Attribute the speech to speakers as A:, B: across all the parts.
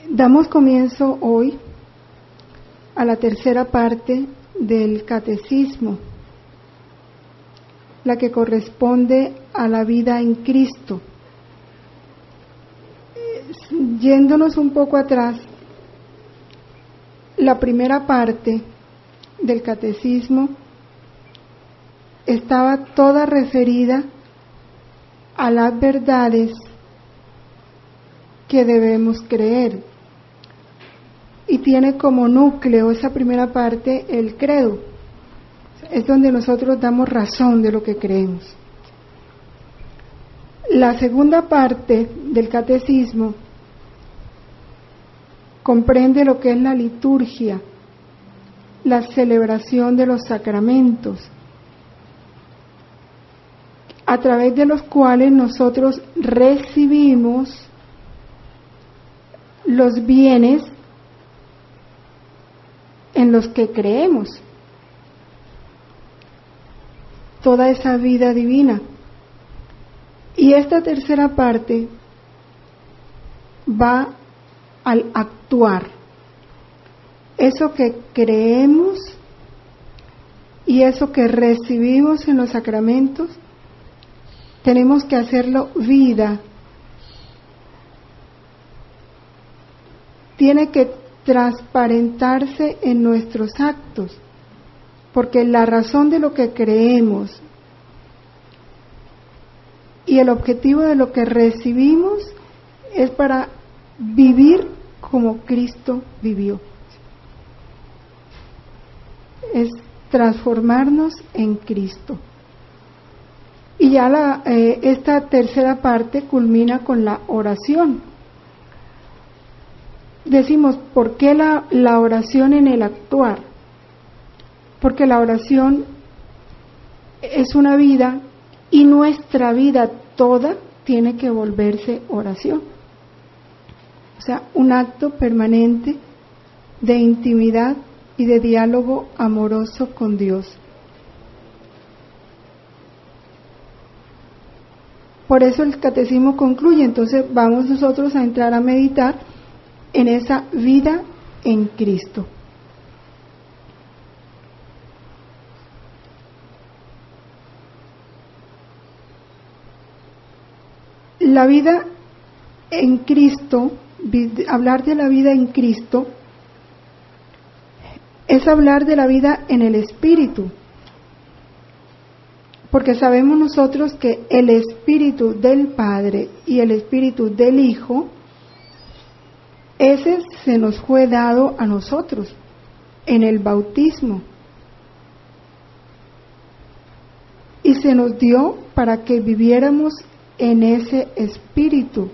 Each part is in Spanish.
A: Damos comienzo hoy a la tercera parte del catecismo, la que corresponde a la vida en Cristo. Yéndonos un poco atrás, la primera parte del catecismo estaba toda referida a las verdades que debemos creer, y tiene como núcleo esa primera parte el credo. Es donde nosotros damos razón de lo que creemos. La segunda parte del catecismo comprende lo que es la liturgia, la celebración de los sacramentos, a través de los cuales nosotros recibimos los bienes en los que creemos, toda esa vida divina. Y esta tercera parte va al actuar, eso que creemos y eso que recibimos en los sacramentos, tenemos que hacerlo vida. Tiene que transparentarse en nuestros actos, porque la razón de lo que creemos y el objetivo de lo que recibimos es para vivir como Cristo vivió. Es transformarnos en Cristo. Y ya esta tercera parte culmina con la oración. Decimos, ¿por qué la oración en el actuar? Porque la oración es una vida y nuestra vida toda tiene que volverse oración. O sea, un acto permanente de intimidad y de diálogo amoroso con Dios. Por eso el catecismo concluye, entonces vamos nosotros a entrar a meditar en esa vida en Cristo. La vida en Cristo, hablar de la vida en Cristo, es hablar de la vida en el Espíritu, porque sabemos nosotros que el Espíritu del Padre y el Espíritu del Hijo, ese se nos fue dado a nosotros en el bautismo y se nos dio para que viviéramos en ese Espíritu,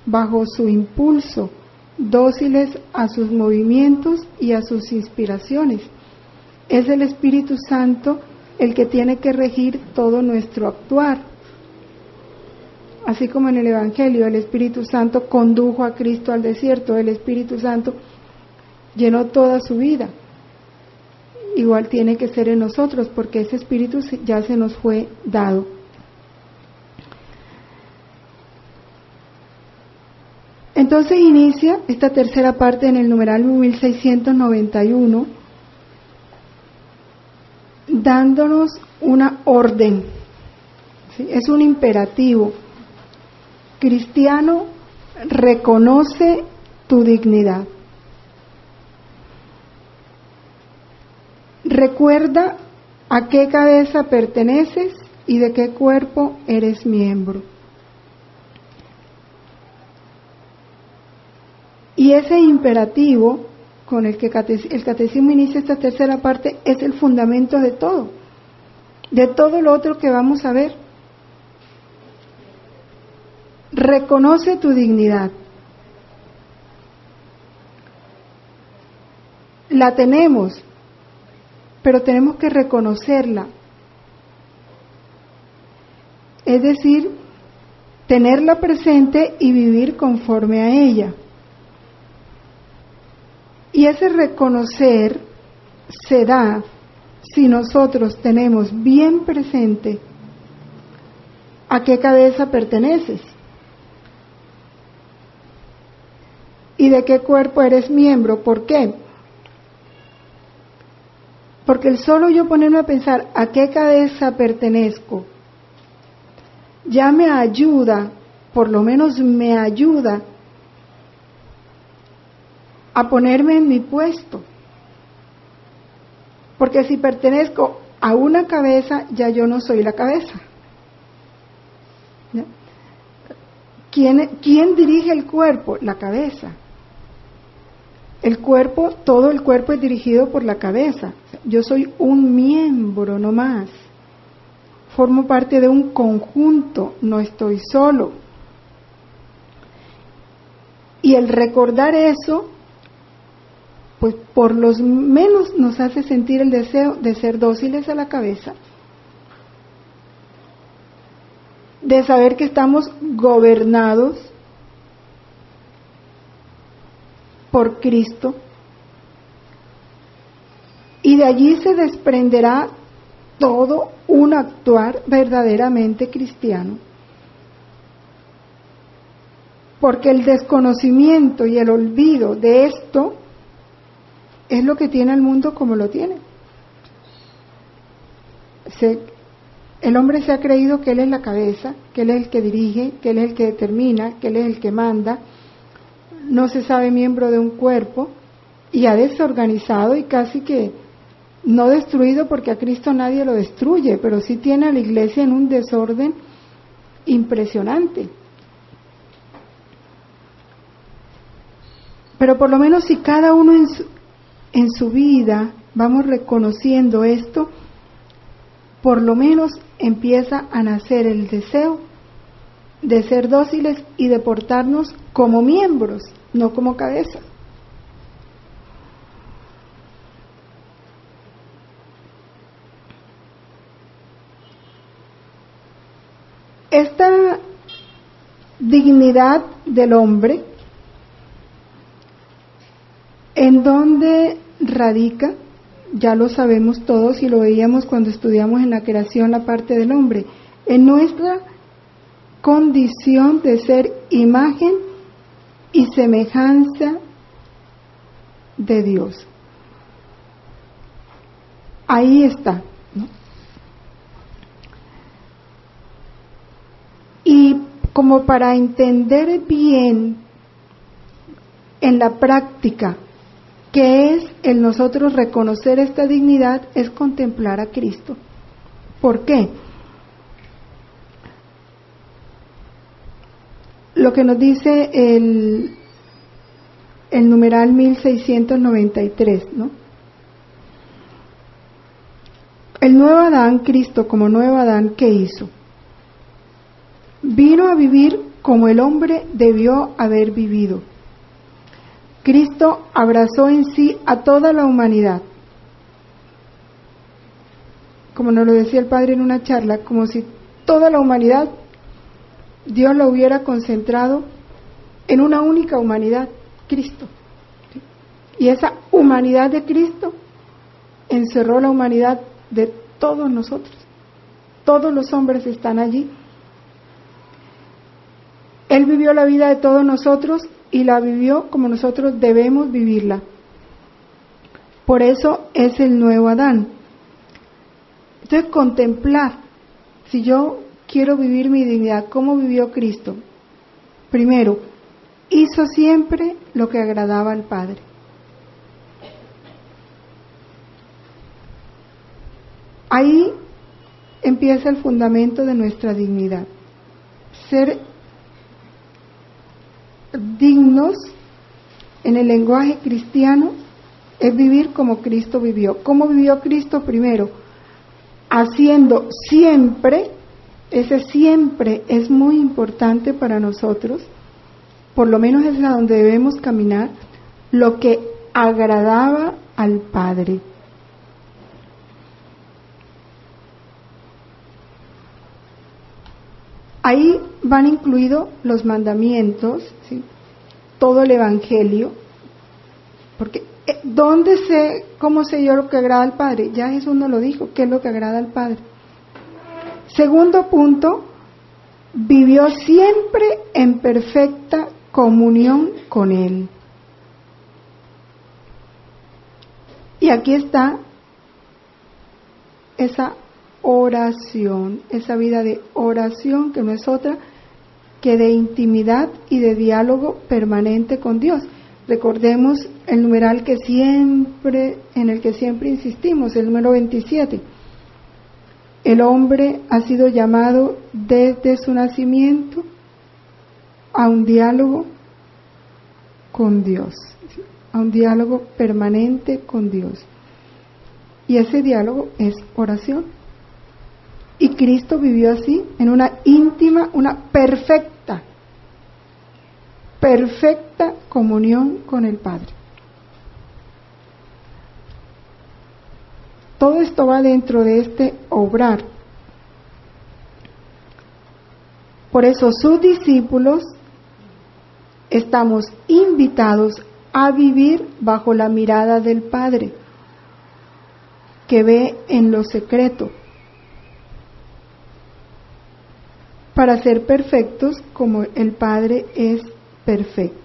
A: bajo su impulso, dóciles a sus movimientos y a sus inspiraciones. Es el Espíritu Santo el que tiene que regir todo nuestro actuar. Así como en el Evangelio el Espíritu Santo condujo a Cristo al desierto, el Espíritu Santo llenó toda su vida. Igual tiene que ser en nosotros, porque ese Espíritu ya se nos fue dado. Entonces inicia esta tercera parte en el numeral 1691, dándonos una orden, ¿sí? Es un imperativo. Cristiano, reconoce tu dignidad. Recuerda a qué cabeza perteneces y de qué cuerpo eres miembro. Y ese imperativo con el que el catecismo inicia esta tercera parte es el fundamento de todo lo otro que vamos a ver. Reconoce tu dignidad. La tenemos, pero tenemos que reconocerla. Es decir, tenerla presente y vivir conforme a ella. Y ese reconocer se da si nosotros tenemos bien presente a qué cabeza perteneces ¿Y de qué cuerpo eres miembro? ¿Por qué? Porque el solo yo ponerme a pensar a qué cabeza pertenezco, ya me ayuda, por lo menos me ayuda a ponerme en mi puesto. Porque si pertenezco a una cabeza, ya yo no soy la cabeza. ¿Ya? ¿Quién dirige el cuerpo? La cabeza. El cuerpo, todo el cuerpo es dirigido por la cabeza. Yo soy un miembro, no más. Formo parte de un conjunto, no estoy solo. Y el recordar eso, pues por lo menos nos hace sentir el deseo de ser dóciles a la cabeza, de saber que estamos gobernados por Cristo, y de allí se desprenderá todo un actuar verdaderamente cristiano. Porque el desconocimiento y el olvido de esto es lo que tiene el mundo como lo tiene. El hombre se ha creído que él es la cabeza, que él es el que dirige, que él es el que determina, que él es el que manda. No se sabe miembro de un cuerpo y ha desorganizado y casi que no destruido, porque a Cristo nadie lo destruye, pero sí tiene a la iglesia en un desorden impresionante. Pero por lo menos si cada uno en su vida vamos reconociendo esto, por lo menos empieza a nacer el deseo de ser dóciles y de portarnos como miembros, no como cabeza. Esta dignidad del hombre, ¿en dónde radica? Ya lo sabemos todos y lo veíamos cuando estudiamos en la creación la parte del hombre, en nuestra condición de ser imagen y semejanza de Dios. Ahí está, ¿no? Y como para entender bien en la práctica qué es el nosotros reconocer esta dignidad, es contemplar a Cristo. ¿Por qué? Lo que nos dice el numeral 1693, ¿no? El nuevo Adán, Cristo como nuevo Adán, ¿qué hizo? Vino a vivir como el hombre debió haber vivido. Cristo abrazó en sí a toda la humanidad. Como nos lo decía el Padre en una charla, como si toda la humanidad Dios la hubiera concentrado en una única humanidad, Cristo. Y esa humanidad de Cristo encerró la humanidad de todos nosotros. Todos los hombres están allí. Él vivió la vida de todos nosotros y la vivió como nosotros debemos vivirla. Por eso es el nuevo Adán. Entonces, contemplar, si yo quiero vivir mi dignidad, ¿cómo vivió Cristo? Primero, hizo siempre lo que agradaba al Padre. Ahí empieza el fundamento de nuestra dignidad. Ser dignos en el lenguaje cristiano es vivir como Cristo vivió. ¿Cómo vivió Cristo? Primero, haciendo siempre, ese siempre es muy importante para nosotros, por lo menos es a donde debemos caminar, lo que agradaba al Padre. Ahí van incluidos los mandamientos, ¿sí? Todo el Evangelio, porque ¿cómo sé yo lo que agrada al Padre? Ya Jesús nos lo dijo, ¿qué es lo que agrada al Padre? Segundo punto, vivió siempre en perfecta comunión con Él. Y aquí está esa oración, esa vida de oración que no es otra que de intimidad y de diálogo permanente con Dios. Recordemos el numeral en el que siempre insistimos, el número 27. El hombre ha sido llamado desde su nacimiento a un diálogo con Dios, a un diálogo permanente con Dios. Y ese diálogo es oración. Y Cristo vivió así, en una íntima, una perfecta comunión con el Padre. Todo esto va dentro de este obrar. Por eso sus discípulos estamos invitados a vivir bajo la mirada del Padre, que ve en lo secreto, para ser perfectos como el Padre es perfecto.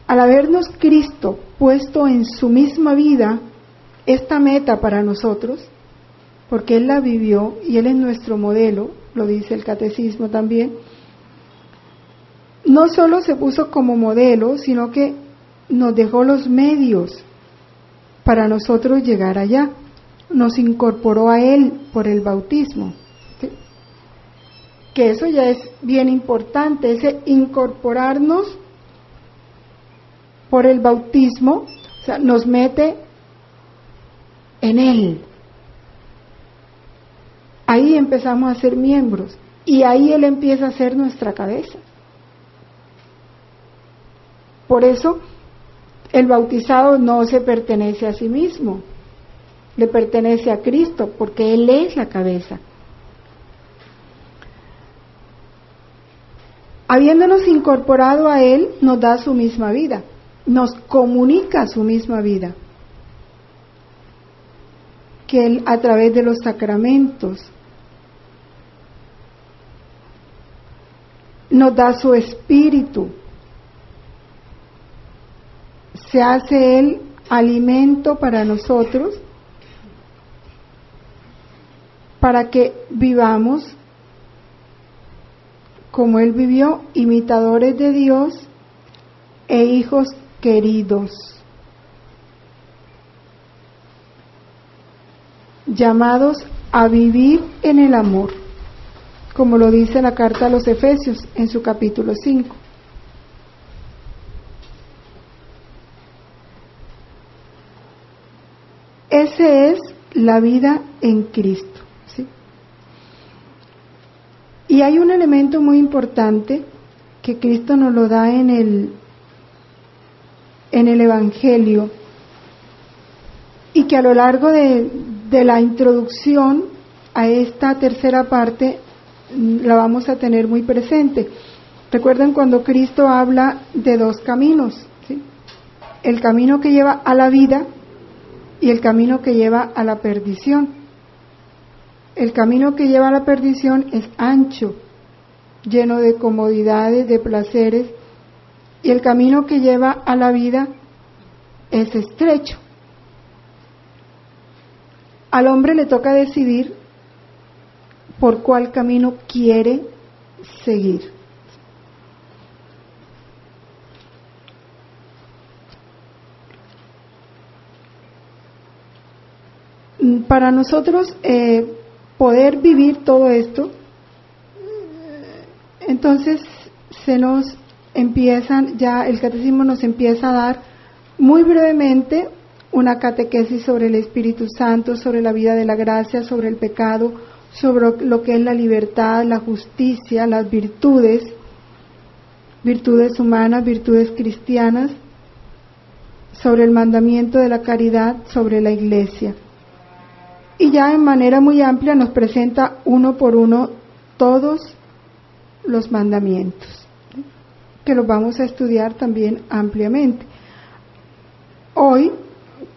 A: Al habernos Cristo puesto en su misma vida esta meta para nosotros, porque Él la vivió y Él es nuestro modelo, lo dice el catecismo también, no solo se puso como modelo, sino que nos dejó los medios para nosotros llegar allá. Nos incorporó a Él por el bautismo, ¿sí? Que eso ya es bien importante, ese incorporarnos por el bautismo, o sea, nos mete en Él. Ahí empezamos a ser miembros y ahí Él empieza a ser nuestra cabeza. Por eso el bautizado no se pertenece a sí mismo, le pertenece a Cristo, porque Él es la cabeza. Habiéndonos incorporado a Él, nos da su misma vida, nos comunica su misma vida, que Él a través de los sacramentos nos da su espíritu, se hace Él alimento para nosotros, para que vivamos como Él vivió, imitadores de Dios e hijos queridos, llamados a vivir en el amor, como lo dice la carta a los Efesios en su capítulo 5. Esa es la vida en Cristo, ¿sí? Y hay un elemento muy importante que Cristo nos lo da en el Evangelio, y que a lo largo de la introducción a esta tercera parte la vamos a tener muy presente. Recuerden cuando Cristo habla de dos caminos, ¿sí? El camino que lleva a la vida y el camino que lleva a la perdición. El camino que lleva a la perdición es ancho, lleno de comodidades, de placeres, y el camino que lleva a la vida es estrecho. Al hombre le toca decidir por cuál camino quiere seguir. Para nosotros poder vivir todo esto, entonces se nos empiezan, ya el catecismo nos empieza a dar muy brevemente una catequesis sobre el Espíritu Santo, sobre la vida de la gracia, sobre el pecado, sobre lo que es la libertad, la justicia, las virtudes humanas, virtudes cristianas, sobre el mandamiento de la caridad, sobre la Iglesia. Y ya en manera muy amplia nos presenta uno por uno todos los mandamientos, que los vamos a estudiar también ampliamente. Hoy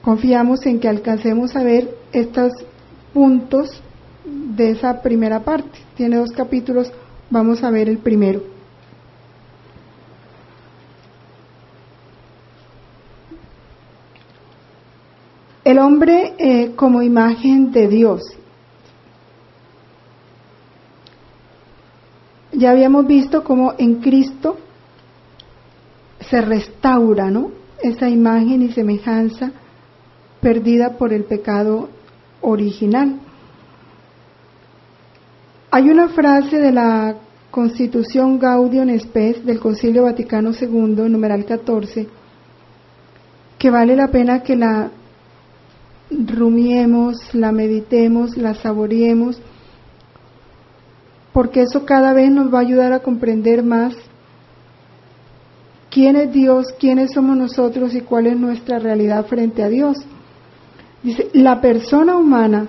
A: confiamos en que alcancemos a ver estos puntos de esa primera parte. Tiene 2 capítulos, vamos a ver el primero. El hombre como imagen de Dios. Ya habíamos visto cómo en Cristo se restaura, ¿no?, esa imagen y semejanza perdida por el pecado original. Hay una frase de la Constitución Gaudium Spes del Concilio Vaticano II, numeral 14, que vale la pena que la rumiemos, la meditemos, la saboreemos, porque eso cada vez nos va a ayudar a comprender más quién es Dios, quiénes somos nosotros y cuál es nuestra realidad frente a Dios. Dice, la persona humana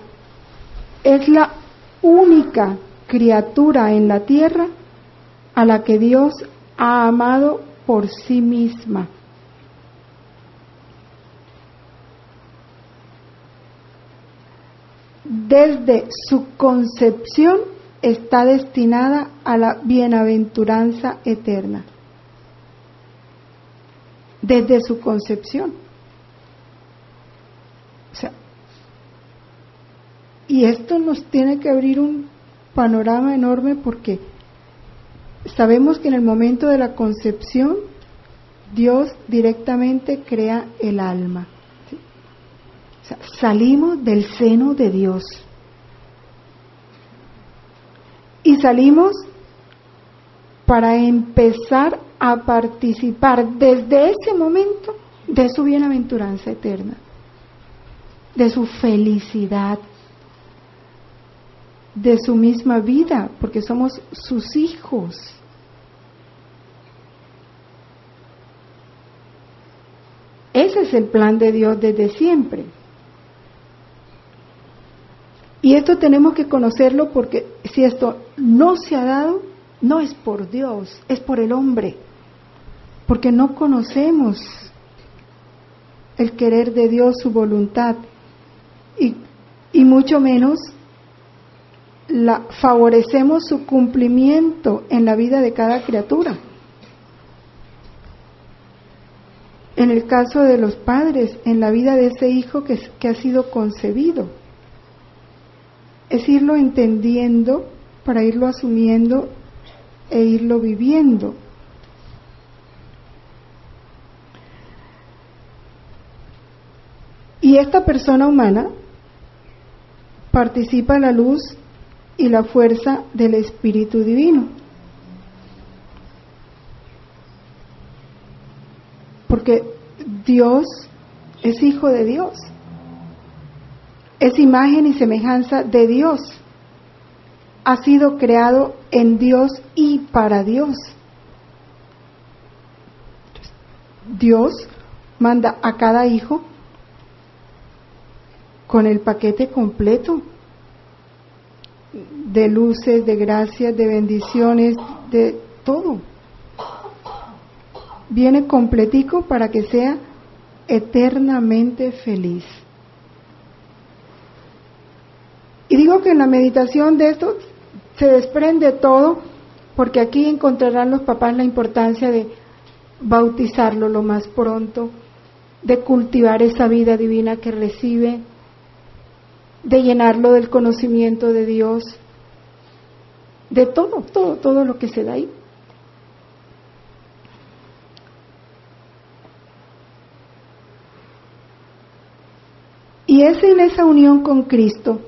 A: es la única criatura en la tierra a la que Dios ha amado por sí misma. Desde su concepción está destinada a la bienaventuranza eterna. Desde su concepción. O sea, y esto nos tiene que abrir un panorama enorme, porque sabemos que en el momento de la concepción Dios directamente crea el alma. ¿Sí? O sea, salimos del seno de Dios y salimos para empezar a participar desde ese momento de su bienaventuranza eterna, de su felicidad, de su misma vida, porque somos sus hijos. Ese es el plan de Dios desde siempre. Y esto tenemos que conocerlo, porque si esto no se ha dado, no es por Dios, es por el hombre, porque no conocemos el querer de Dios, su voluntad, y mucho menos favorecemos su cumplimiento en la vida de cada criatura. En el caso de los padres, en la vida de ese hijo que ha sido concebido, es irlo entendiendo para irlo asumiendo e irlo viviendo. Y esta persona humana participa la luz y la fuerza del Espíritu Divino. Porque Dios es hijo de Dios, es imagen y semejanza de Dios, ha sido creado en Dios y para Dios. Dios manda a cada hijo con el paquete completo de luces, de gracias, de bendiciones, de todo. Viene completico para que sea eternamente feliz. Y digo que en la meditación de esto se desprende todo, porque aquí encontrarán los papás la importancia de bautizarlo lo más pronto, de cultivar esa vida divina que recibe, de llenarlo del conocimiento de Dios, de todo lo que se da ahí. Y es en esa unión con Cristo,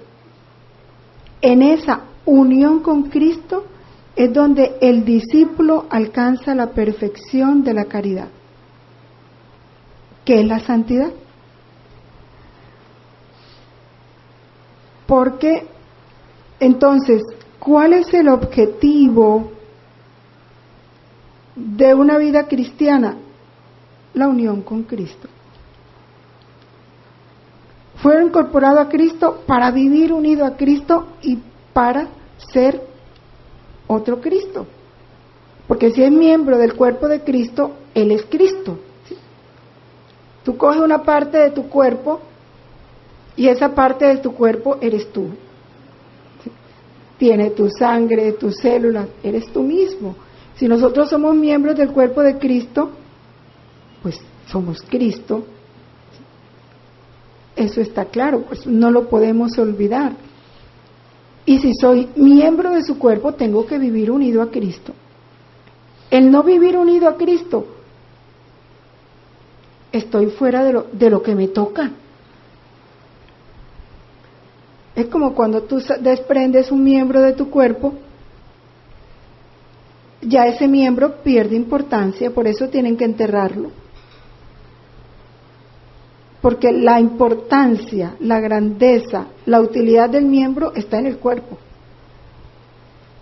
A: es donde el discípulo alcanza la perfección de la caridad, que es la santidad. Porque entonces, ¿cuál es el objetivo de una vida cristiana? La unión con Cristo. Fue incorporado a Cristo para vivir unido a Cristo y para ser otro Cristo. Porque si es miembro del cuerpo de Cristo, Él es Cristo. ¿Sí? Tú coges una parte de tu cuerpo y esa parte de tu cuerpo eres tú. ¿Sí? Tiene tu sangre, tus células, eres tú mismo. Si nosotros somos miembros del cuerpo de Cristo, pues somos Cristo. eso está claro, pues no lo podemos olvidar. Y si soy miembro de su cuerpo, tengo que vivir unido a Cristo. El no vivir unido a Cristo, estoy fuera de lo que me toca. Es como cuando tú desprendes un miembro de tu cuerpo, ya ese miembro pierde importancia, por eso tienen que enterrarlo. Porque la importancia, la grandeza, la utilidad del miembro está en el cuerpo.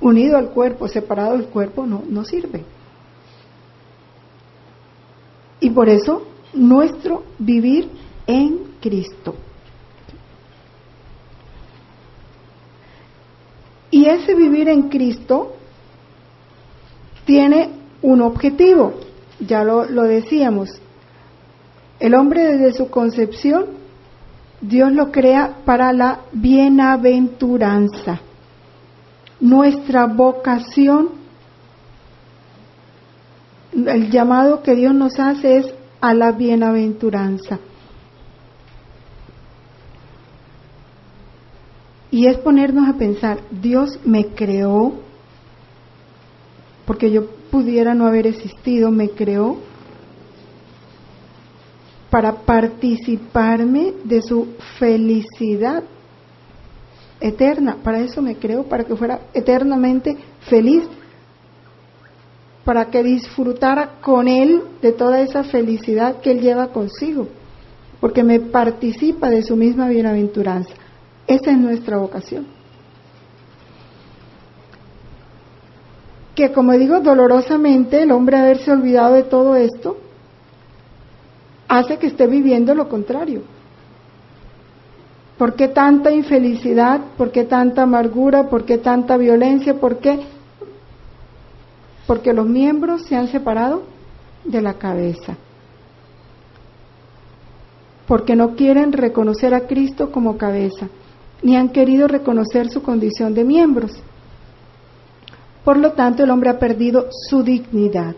A: Unido al cuerpo, separado del cuerpo, no sirve. Y por eso, nuestro vivir en Cristo. Y ese vivir en Cristo tiene un objetivo, ya lo decíamos. El hombre desde su concepción, Dios lo crea para la bienaventuranza. Nuestra vocación, el llamado que Dios nos hace es a la bienaventuranza. Y es ponernos a pensar, Dios me creó, porque yo pudiera no haber existido, me creó para participarme de su felicidad eterna. Para eso me creó, para que fuera eternamente feliz, para que disfrutara con Él de toda esa felicidad que Él lleva consigo, porque me participa de su misma bienaventuranza. Esa es nuestra vocación. Que, como digo, dolorosamente el hombre haberse olvidado de todo esto hace que esté viviendo lo contrario. ¿Por qué tanta infelicidad? ¿Por qué tanta amargura? ¿Por qué tanta violencia? ¿Por qué? Porque los miembros se han separado de la cabeza. Porque no quieren reconocer a Cristo como cabeza, ni han querido reconocer su condición de miembros. Por lo tanto, el hombre ha perdido su dignidad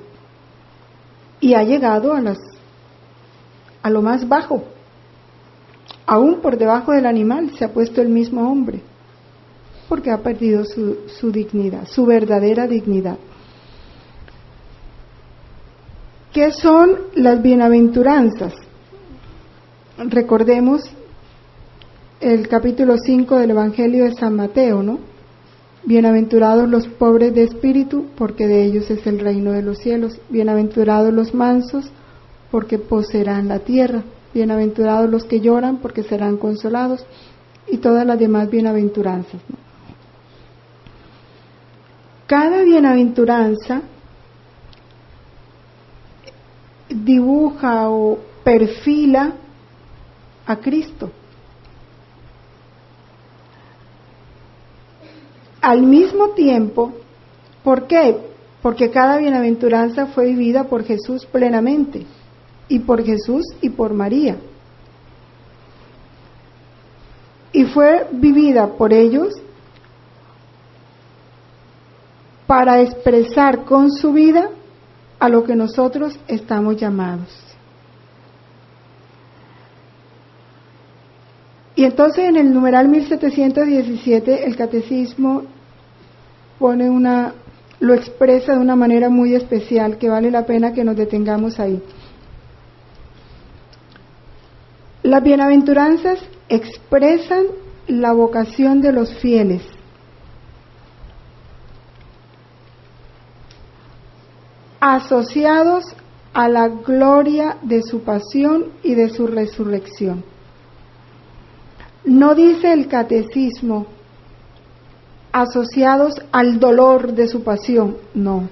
A: y ha llegado a lo más bajo. Aún por debajo del animal se ha puesto el mismo hombre, porque ha perdido su dignidad, su verdadera dignidad. ¿Qué son las bienaventuranzas? Recordemos el capítulo 5 del Evangelio de San Mateo, ¿no? Bienaventurados los pobres de espíritu, porque de ellos es el reino de los cielos. Bienaventurados los mansos, porque poseerán la tierra. Bienaventurados los que lloran, porque serán consolados. Y todas las demás bienaventuranzas, ¿no? Cada bienaventuranza dibuja o perfila a Cristo. Al mismo tiempo, ¿por qué? Porque cada bienaventuranza fue vivida por Jesús plenamente, y por Jesús y por María. Y fue vivida por ellos para expresar con su vida a lo que nosotros estamos llamados. Y entonces en el numeral 1717 el catecismo lo expresa de una manera muy especial que vale la pena que nos detengamos ahí. Las bienaventuranzas expresan la vocación de los fieles, asociados a la gloria de su pasión y de su resurrección. No dice el catecismo asociados al dolor de su pasión, no.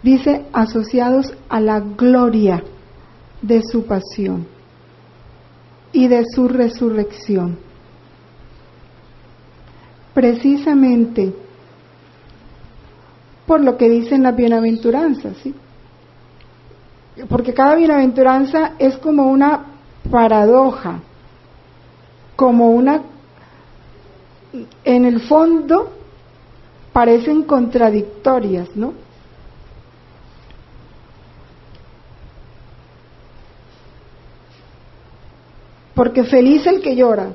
A: Dice asociados a la gloria de su pasión y de su resurrección. Precisamente por lo que dicen las bienaventuranzas, ¿sí? Porque cada bienaventuranza es como una paradoja, en el fondo parecen contradictorias, ¿no? Porque feliz el que llora,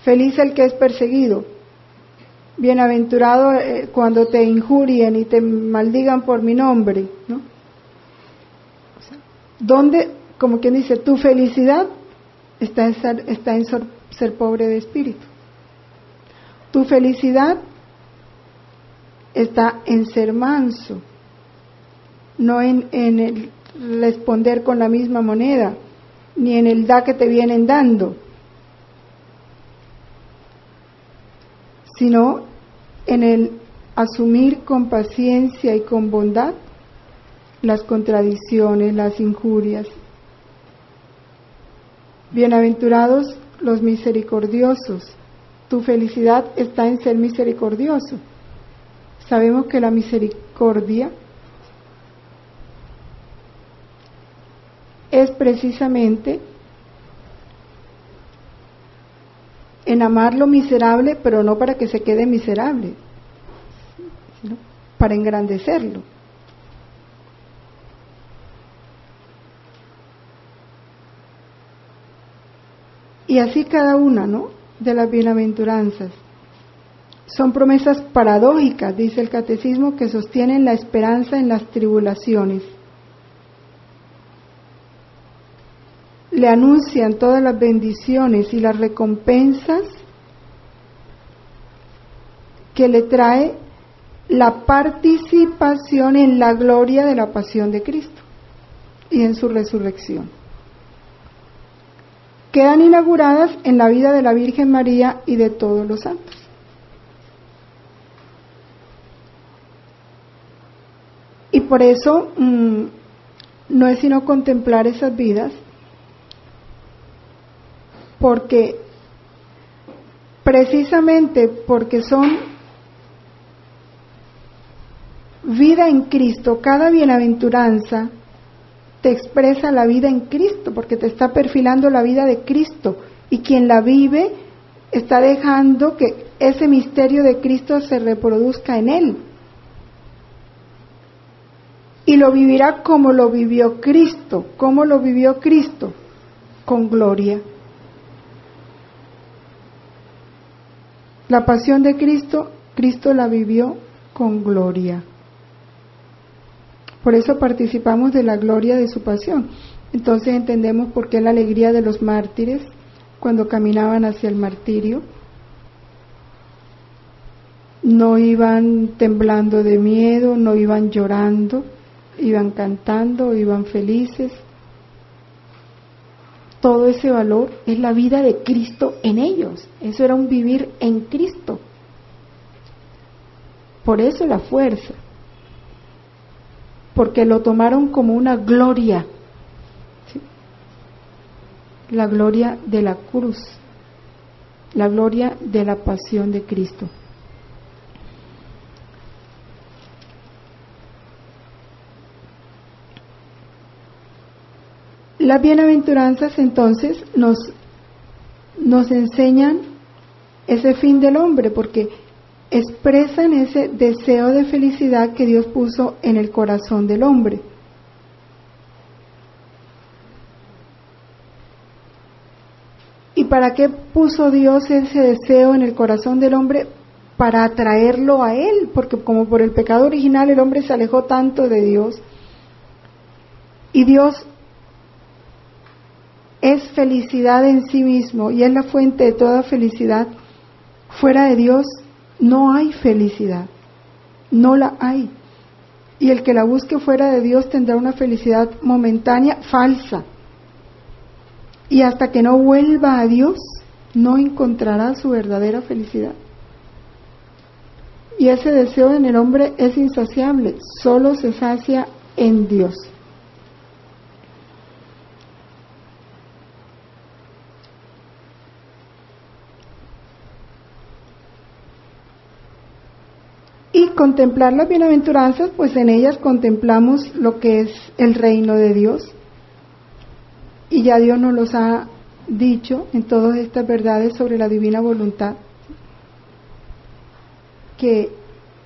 A: feliz el que es perseguido, bienaventurado cuando te injurien y te maldigan por mi nombre, ¿no? O sea, ¿dónde, como quien dice, tu felicidad está en ser pobre de espíritu? Tu felicidad está en ser manso, no en el responder con la misma moneda, ni en el da que te vienen dando, sino en el asumir con paciencia y con bondad las contradicciones, las injurias. Bienaventurados los misericordiosos. Tu felicidad está en ser misericordioso. Sabemos que la misericordia es precisamente en amar lo miserable, pero no para que se quede miserable, sino para engrandecerlo. Y así cada una, ¿no?, de las bienaventuranzas. Son promesas paradójicas, dice el Catecismo, que sostienen la esperanza en las tribulaciones. Le anuncian todas las bendiciones y las recompensas que le trae la participación en la gloria de la pasión de Cristo y en su resurrección. Quedan inauguradas en la vida de la Virgen María y de todos los santos. Y por eso no es sino contemplar esas vidas, porque precisamente porque son vida en Cristo, cada bienaventuranza te expresa la vida en Cristo, porque te está perfilando la vida de Cristo, y quien la vive está dejando que ese misterio de Cristo se reproduzca en él. Y lo vivirá como lo vivió Cristo. ¿Cómo lo vivió Cristo? Con gloria. La pasión de Cristo, Cristo la vivió con gloria. Por eso participamos de la gloria de su pasión. Entonces entendemos por qué la alegría de los mártires, cuando caminaban hacia el martirio, no iban temblando de miedo, no iban llorando, iban cantando, iban felices. Todo ese valor es la vida de Cristo en ellos. Eso era un vivir en Cristo. Por eso la fuerza. Porque lo tomaron como una gloria. ¿Sí? La gloria de la cruz. La gloria de la pasión de Cristo. Las bienaventuranzas entonces nos enseñan ese fin del hombre, porque expresan ese deseo de felicidad que Dios puso en el corazón del hombre. ¿Y para qué puso Dios ese deseo en el corazón del hombre? Para atraerlo a Él, porque como por el pecado original el hombre se alejó tanto de Dios, y Dios es felicidad en sí mismo y es la fuente de toda felicidad. Fuera de Dios no hay felicidad, no la hay. Y el que la busque fuera de Dios tendrá una felicidad momentánea, falsa. Y hasta que no vuelva a Dios, no encontrará su verdadera felicidad. Y ese deseo en el hombre es insaciable, solo se sacia en Dios. Y contemplar las bienaventuranzas, pues en ellas contemplamos lo que es el reino de Dios. Y ya Dios nos los ha dicho en todas estas verdades sobre la divina voluntad, que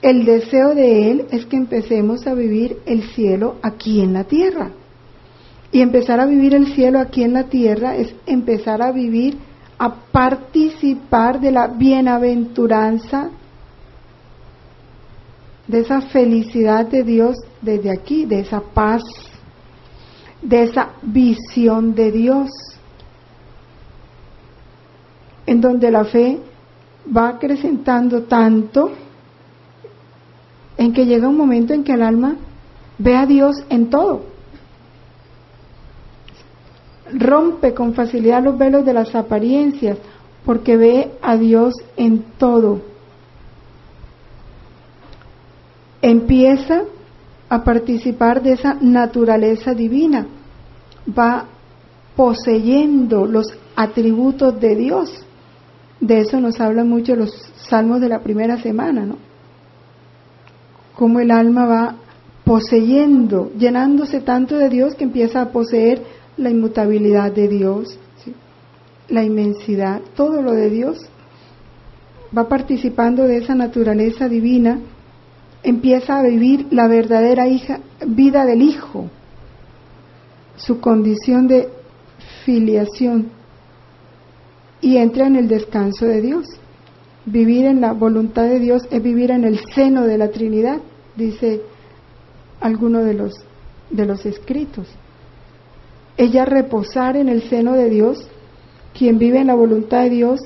A: el deseo de Él es que empecemos a vivir el cielo aquí en la tierra. Y empezar a vivir el cielo aquí en la tierra es empezar a vivir, a participar de la bienaventuranza, de esa felicidad de Dios desde aquí, de esa paz, de esa visión de Dios, en donde la fe va acrecentando tanto en que llega un momento en que el alma ve a Dios en todo, rompe con facilidad los velos de las apariencias, porque ve a Dios en todo. Empieza a participar de esa naturaleza divina, va poseyendo los atributos de Dios. De eso nos hablan mucho los salmos de la primera semana, ¿no? Cómo el alma va poseyendo, llenándose tanto de Dios que empieza a poseer la inmutabilidad de Dios, ¿sí? La inmensidad, todo lo de Dios. Va participando de esa naturaleza divina, empieza a vivir la verdadera vida del Hijo, su condición de filiación, y entra en el descanso de Dios. Vivir en la voluntad de Dios es vivir en el seno de la Trinidad, dice alguno de los escritos. Ella reposar en el seno de Dios. Quien vive en la voluntad de Dios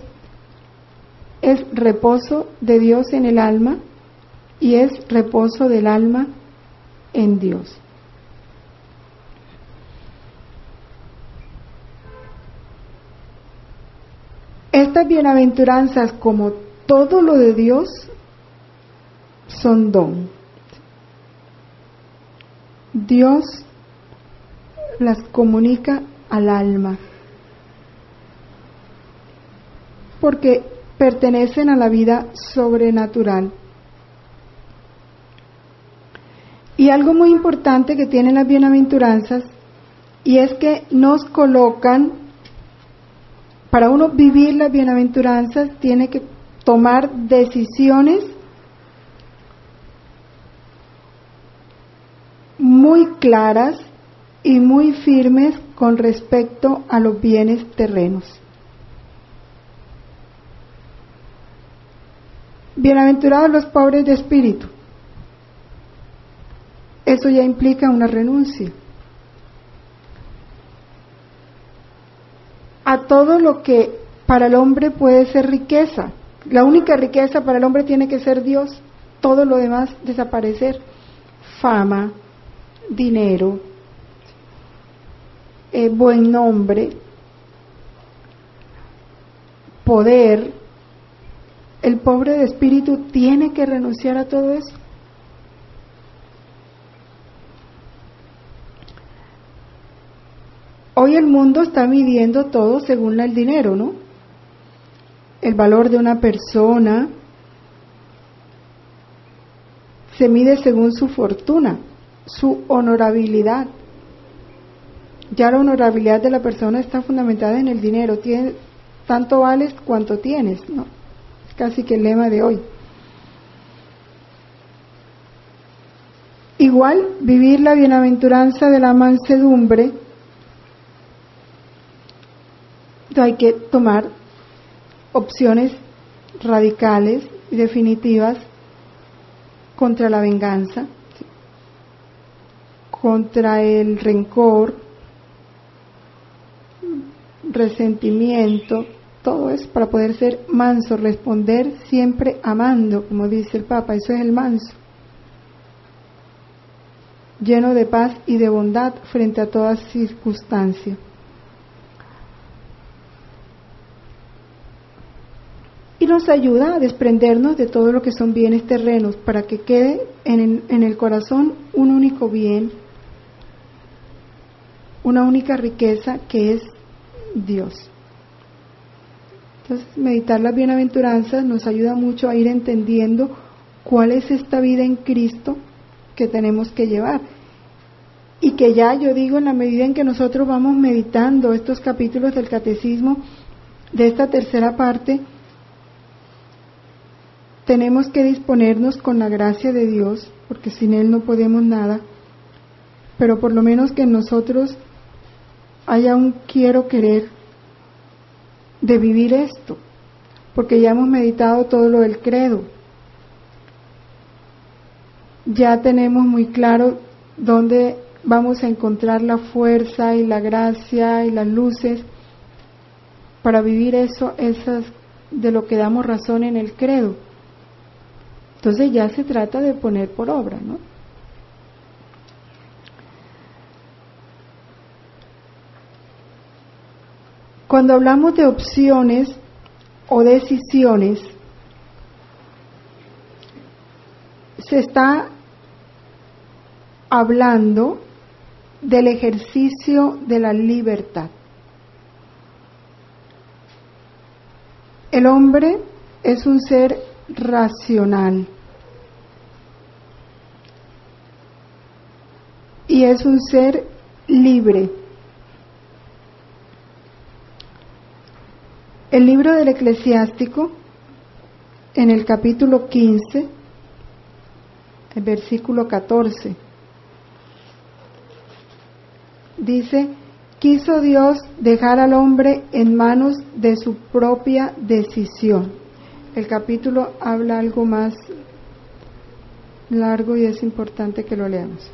A: es reposo de Dios en el alma y es reposo del alma en Dios. Estas bienaventuranzas, como todo lo de Dios, son don. Dios las comunica al alma, porque pertenecen a la vida sobrenatural. Y algo muy importante que tienen las bienaventuranzas, y es que nos colocan, para uno vivir las bienaventuranzas, tiene que tomar decisiones muy claras y muy firmes con respecto a los bienes terrenos. Bienaventurados los pobres de espíritu. Eso ya implica una renuncia a todo lo que para el hombre puede ser riqueza. La única riqueza para el hombre tiene que ser Dios, todo lo demás desaparecer. Fama, dinero, buen nombre, poder. El pobre de espíritu tiene que renunciar a todo eso. Hoy el mundo está midiendo todo según el dinero, ¿no? El valor de una persona se mide según su fortuna, su honorabilidad. Ya la honorabilidad de la persona está fundamentada en el dinero. Tanto vales cuanto tienes, ¿no? Es casi que el lema de hoy. Igual, vivir la bienaventuranza de la mansedumbre, hay que tomar opciones radicales y definitivas contra la venganza, contra el rencor, resentimiento, todo eso para poder ser manso, responder siempre amando, como dice el Papa, eso es el manso, lleno de paz y de bondad frente a toda circunstancia. Y nos ayuda a desprendernos de todo lo que son bienes terrenos, para que quede en el corazón un único bien, una única riqueza, que es Dios. Entonces, meditar las bienaventuranzas nos ayuda mucho a ir entendiendo cuál es esta vida en Cristo que tenemos que llevar. Y que ya, yo digo, en la medida en que nosotros vamos meditando estos capítulos del Catecismo, de esta tercera parte, tenemos que disponernos con la gracia de Dios, porque sin Él no podemos nada, pero por lo menos que nosotros haya un quiero querer de vivir esto, porque ya hemos meditado todo lo del credo. Ya tenemos muy claro dónde vamos a encontrar la fuerza y la gracia y las luces para vivir eso, esas de lo que damos razón en el credo. Entonces ya se trata de poner por obra, ¿no? Cuando hablamos de opciones o decisiones, se está hablando del ejercicio de la libertad. El hombre es un ser racional y es un ser libre. El libro del Eclesiástico, en el capítulo 15, el versículo 14, dice: quiso Dios dejar al hombre en manos de su propia decisión. El capítulo habla algo más largo y es importante que lo leamos.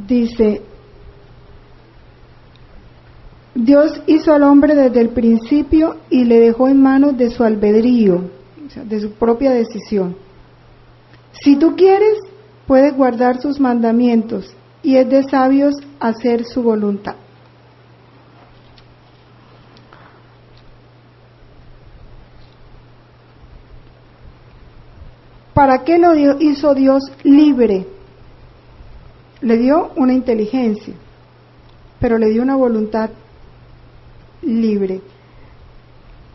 A: Dice: Dios hizo al hombre desde el principio y le dejó en manos de su albedrío, o sea, de su propia decisión. Si tú quieres, puedes guardar sus mandamientos, y es de sabios hacer su voluntad. ¿Para qué lo hizo Dios libre? Le dio una inteligencia, pero le dio una voluntad libre.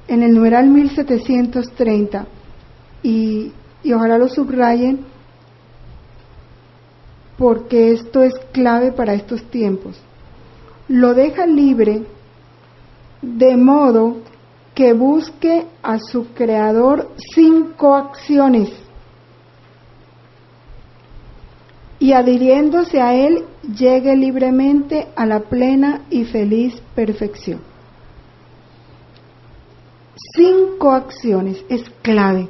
A: En el numeral 1730, y ojalá lo subrayen, porque esto es clave para estos tiempos. Lo deja libre de modo que busque a su Creador sin coacciones, y adhiriéndose a Él, llegue libremente a la plena y feliz perfección. Sin coacciones, es clave.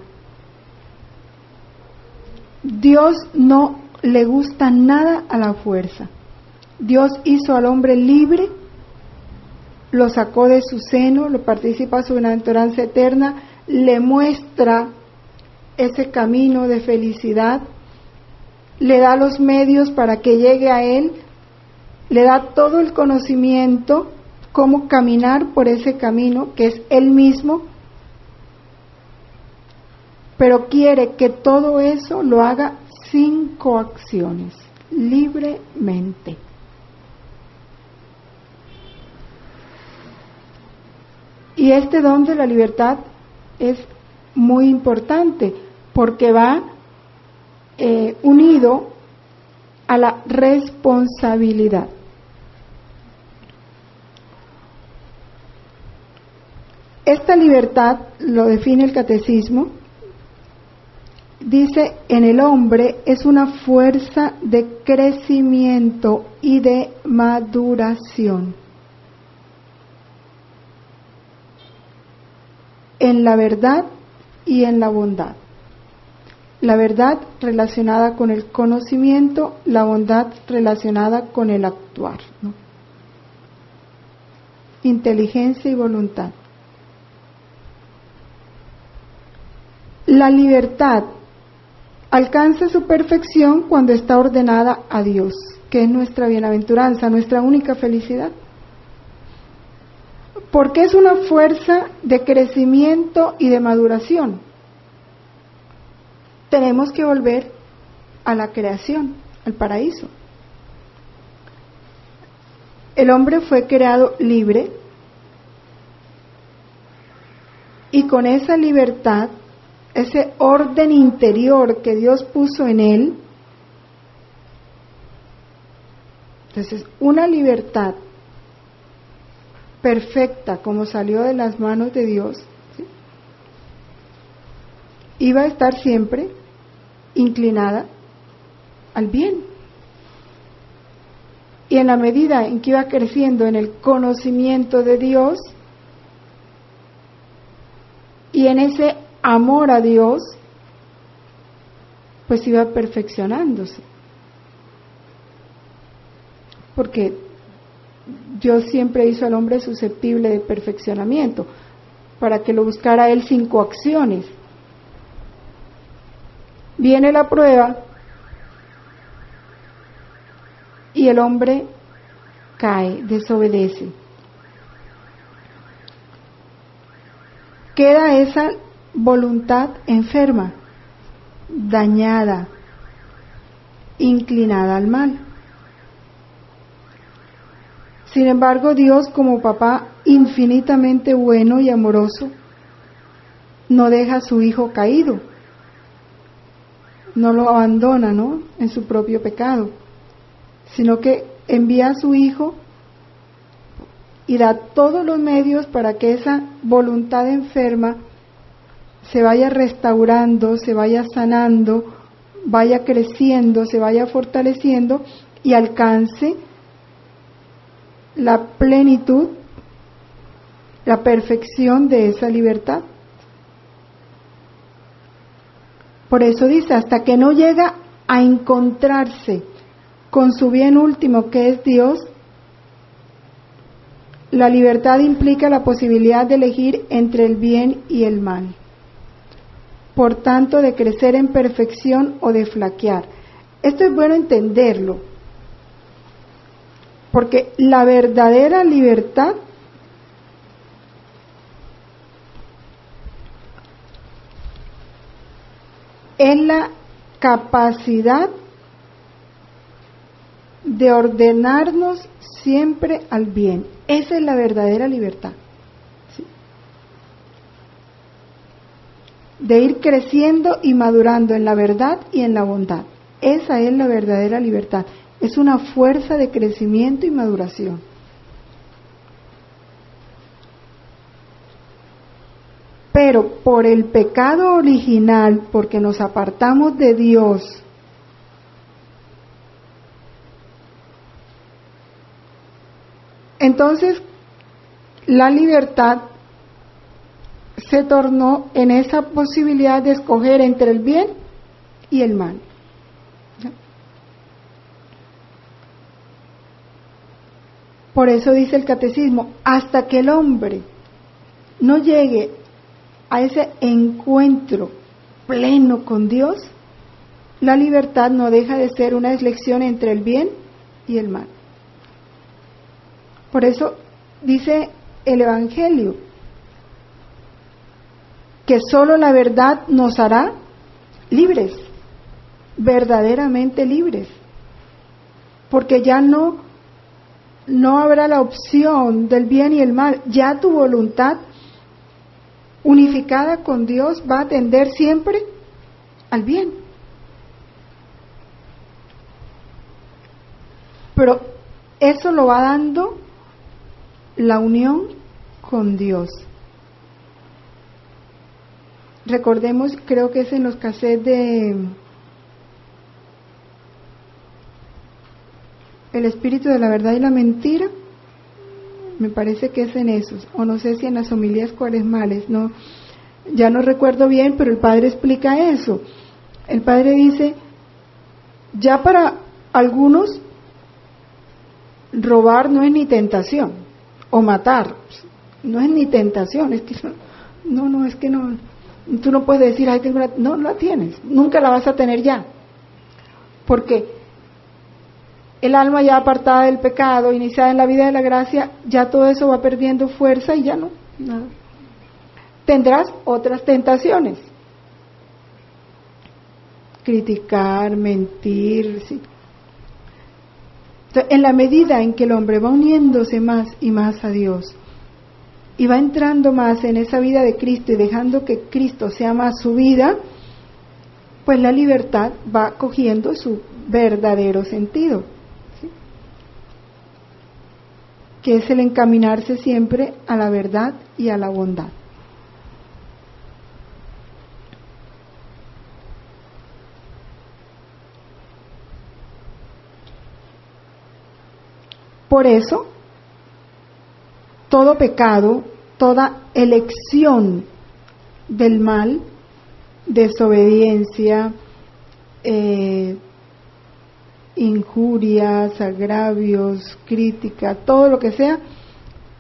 A: Dios no le gusta nada a la fuerza. Dios hizo al hombre libre, lo sacó de su seno, lo participa a su bienaventuranza eterna, le muestra ese camino de felicidad, le da los medios para que llegue a Él, le da todo el conocimiento, cómo caminar por ese camino, que es Él mismo, pero quiere que todo eso lo haga sin coacciones, libremente. Y este don de la libertad es muy importante, porque va unido a la responsabilidad. Esta libertad, lo define el catecismo, dice: en el hombre es una fuerza de crecimiento y de maduración en la verdad y en la bondad. La verdad relacionada con el conocimiento, la bondad relacionada con el actuar, ¿no? Inteligencia y voluntad. La libertad alcanza su perfección cuando está ordenada a Dios, que es nuestra bienaventuranza, nuestra única felicidad. Porque es una fuerza de crecimiento y de maduración. Tenemos que volver a la creación, al paraíso. El hombre fue creado libre, y con esa libertad, ese orden interior que Dios puso en él, entonces una libertad perfecta como salió de las manos de Dios, ¿sí?, iba a estar siempre inclinada al bien. Y en la medida en que iba creciendo en el conocimiento de Dios y en ese amor a Dios, pues iba perfeccionándose. Porque Dios siempre hizo al hombre susceptible de perfeccionamiento, para que lo buscara él sin coacciones. Viene la prueba y el hombre cae, desobedece. Queda esa voluntad enferma, dañada, inclinada al mal. Sin embargo, Dios, como papá infinitamente bueno y amoroso, no deja a su hijo caído, no lo abandona, ¿no?, en su propio pecado, sino que envía a su hijo y da todos los medios para que esa voluntad enferma se vaya restaurando, se vaya sanando, vaya creciendo, se vaya fortaleciendo y alcance la plenitud, la perfección de esa libertad. Por eso dice, hasta que no llega a encontrarse con su bien último, que es Dios, la libertad implica la posibilidad de elegir entre el bien y el mal. Por tanto, de crecer en perfección o de flaquear. Esto es bueno entenderlo, porque la verdadera libertad es la capacidad de ordenarnos siempre al bien. Esa es la verdadera libertad, ¿sí?, de ir creciendo y madurando en la verdad y en la bondad. Esa es la verdadera libertad. Es una fuerza de crecimiento y maduración. Pero por el pecado original, porque nos apartamos de Dios, entonces la libertad se tornó en esa posibilidad de escoger entre el bien y el mal. Por eso dice el catecismo, hasta que el hombre no llegue a ese encuentro pleno con Dios, la libertad no deja de ser una elección entre el bien y el mal. Por eso dice el Evangelio que solo la verdad nos hará libres, verdaderamente libres, porque ya no habrá la opción del bien y el mal. Ya tu voluntad unificada con Dios va a tender siempre al bien. Pero eso lo va dando la unión con Dios. Recordemos, creo que es en los cassettes de El espíritu de la verdad y la mentira, me parece que es en esos, o no sé si en las homilías cuaresmales, no, ya no recuerdo bien, pero el padre explica eso. El padre dice, ya para algunos robar no es ni tentación, o matar no es ni tentación, es que no, es que no, tú no puedes decir, ay, tengo no la tienes, nunca la vas a tener ya, porque el alma ya apartada del pecado, iniciada en la vida de la gracia, ya todo eso va perdiendo fuerza y ya no, nada. Tendrás otras tentaciones, criticar, mentir, ¿sí? Entonces, en la medida en que el hombre va uniéndose más y más a Dios y va entrando más en esa vida de Cristo y dejando que Cristo sea más su vida, pues la libertad va cogiendo su verdadero sentido. ¿Sí? que es el encaminarse siempre a la verdad y a la bondad. Por eso, todo pecado, toda elección del mal, desobediencia, injurias, agravios, crítica, todo lo que sea,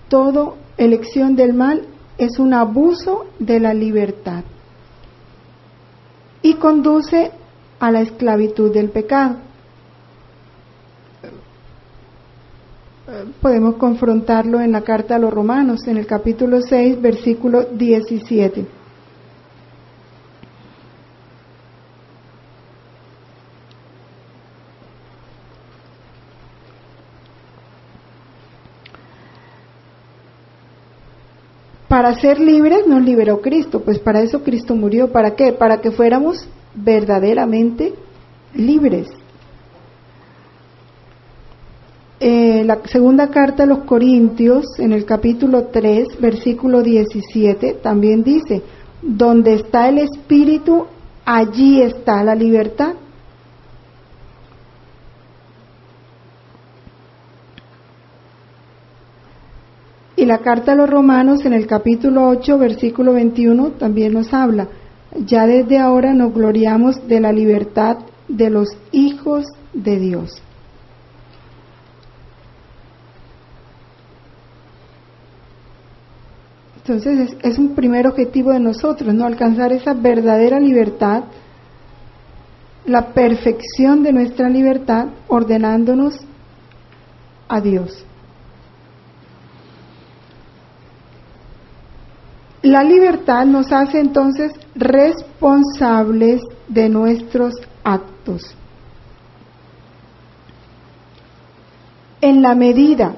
A: toda elección del mal es un abuso de la libertad y conduce a la esclavitud del pecado. Podemos confrontarlo en la carta a los Romanos, en el capítulo 6, versículo 17. Para ser libres nos liberó Cristo, pues para eso Cristo murió. ¿Para qué? Para que fuéramos verdaderamente libres. La segunda carta a los Corintios, en el capítulo 3, versículo 17, también dice: donde está el Espíritu, allí está la libertad. Y la carta a los Romanos, en el capítulo 8, versículo 21, también nos habla: ya desde ahora nos gloriamos de la libertad de los hijos de Dios. Entonces es un primer objetivo de nosotros, ¿no? Alcanzar esa verdadera libertad, la perfección de nuestra libertad, ordenándonos a Dios. La libertad nos hace entonces responsables de nuestros actos. En la medida,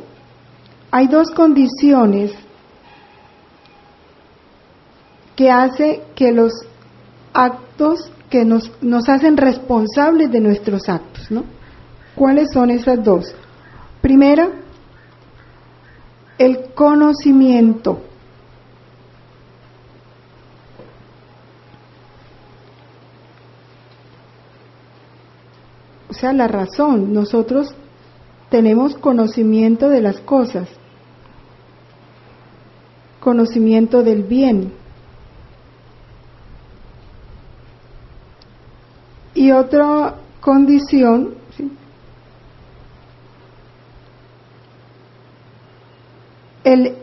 A: hay dos condiciones que hace que los actos que nos hacen responsables de nuestros actos, ¿no? ¿Cuáles son esas dos? Primera, el conocimiento. O sea, la razón. Nosotros tenemos conocimiento de las cosas, conocimiento del bien. Y otra condición, ¿sí?, el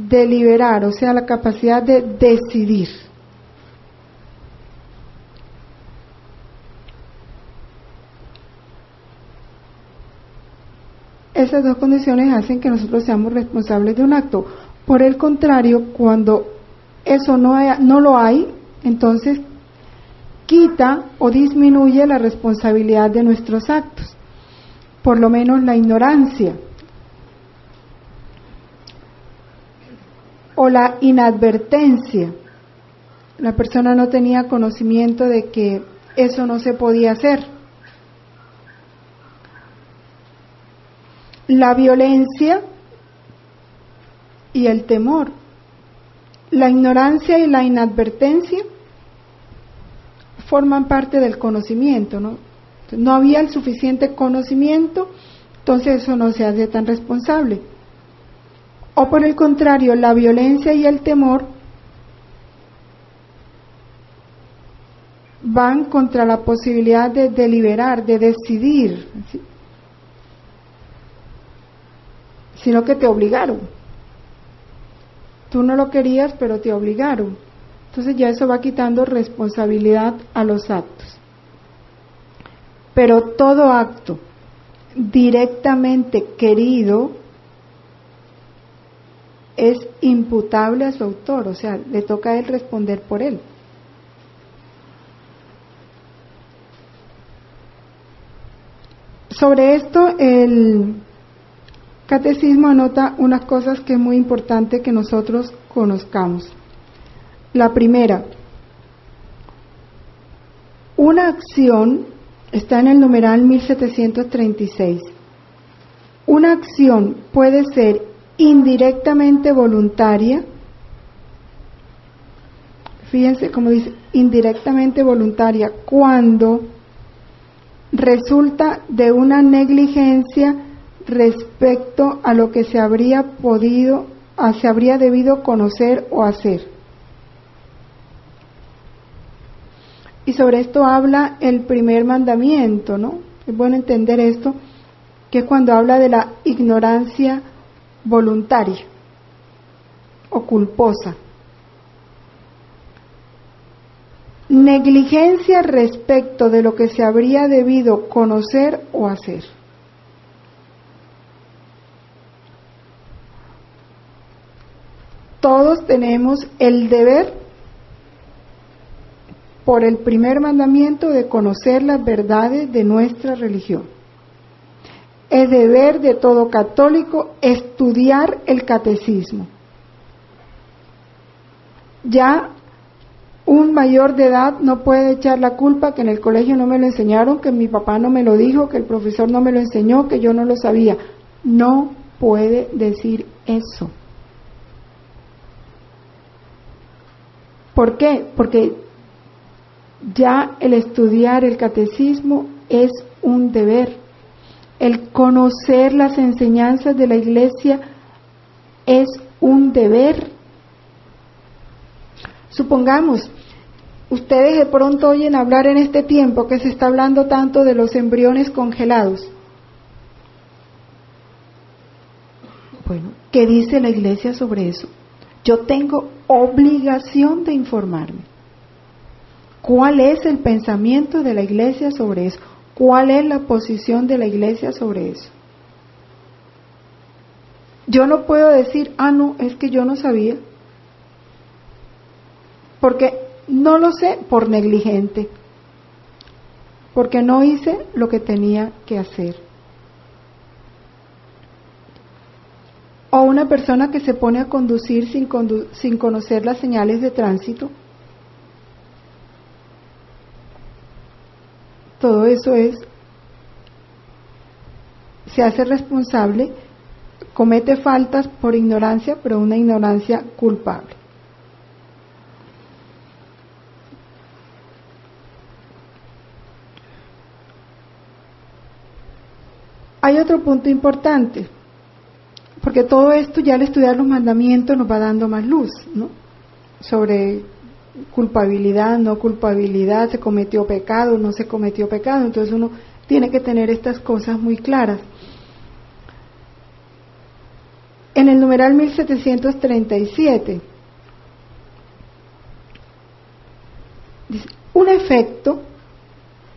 A: deliberar, o sea, la capacidad de decidir. Esas dos condiciones hacen que nosotros seamos responsables de un acto. Por el contrario, cuando eso no lo hay, entonces quita o disminuye la responsabilidad de nuestros actos, por lo menos la ignorancia o la inadvertencia. La persona no tenía conocimiento de que eso no se podía hacer. La violencia y el temor. La ignorancia y la inadvertencia forman parte del conocimiento, ¿no? No había el suficiente conocimiento, entonces eso no se hace tan responsable. O por el contrario, la violencia y el temor van contra la posibilidad de deliberar, de decidir, ¿sí?, sino que te obligaron. Tú no lo querías, pero te obligaron. Entonces ya eso va quitando responsabilidad a los actos. Pero todo acto directamente querido es imputable a su autor, o sea, le toca a él responder por él. Sobre esto el Catecismo anota unas cosas que es muy importante que nosotros conozcamos. La primera, una acción, está en el numeral 1736, una acción puede ser indirectamente voluntaria. Fíjense cómo dice, indirectamente voluntaria, cuando resulta de una negligencia respecto a lo que se habría debido conocer o hacer. Y sobre esto habla el primer mandamiento, ¿no? Es bueno entender esto, que es cuando habla de la ignorancia voluntaria o culposa. Negligencia respecto de lo que se habría debido conocer o hacer. Todos tenemos el deber, por el primer mandamiento, de conocer las verdades de nuestra religión. Es deber de todo católico estudiar el catecismo. Ya un mayor de edad no puede echar la culpa que en el colegio no me lo enseñaron, que mi papá no me lo dijo, que el profesor no me lo enseñó, que yo no lo sabía. No puede decir eso. ¿Por qué? Porque ya el estudiar el catecismo es un deber. El conocer las enseñanzas de la Iglesia es un deber. Supongamos, ustedes de pronto oyen hablar en este tiempo que se está hablando tanto de los embriones congelados. Bueno, ¿qué dice la Iglesia sobre eso? Yo tengo obligación de informarme. ¿Cuál es el pensamiento de la Iglesia sobre eso? ¿Cuál es la posición de la Iglesia sobre eso? Yo no puedo decir, no, es que yo no sabía. Porque no lo sé por negligente. Porque no hice lo que tenía que hacer. O una persona que se pone a conducir sin conocer las señales de tránsito. Todo eso se hace responsable, comete faltas por ignorancia, pero una ignorancia culpable. Hay otro punto importante, porque todo esto ya al estudiar los mandamientos nos va dando más luz, ¿no? Sobre culpabilidad, no culpabilidad, se cometió pecado, no se cometió pecado, entonces uno tiene que tener estas cosas muy claras. En el numeral 1737 dice, un efecto,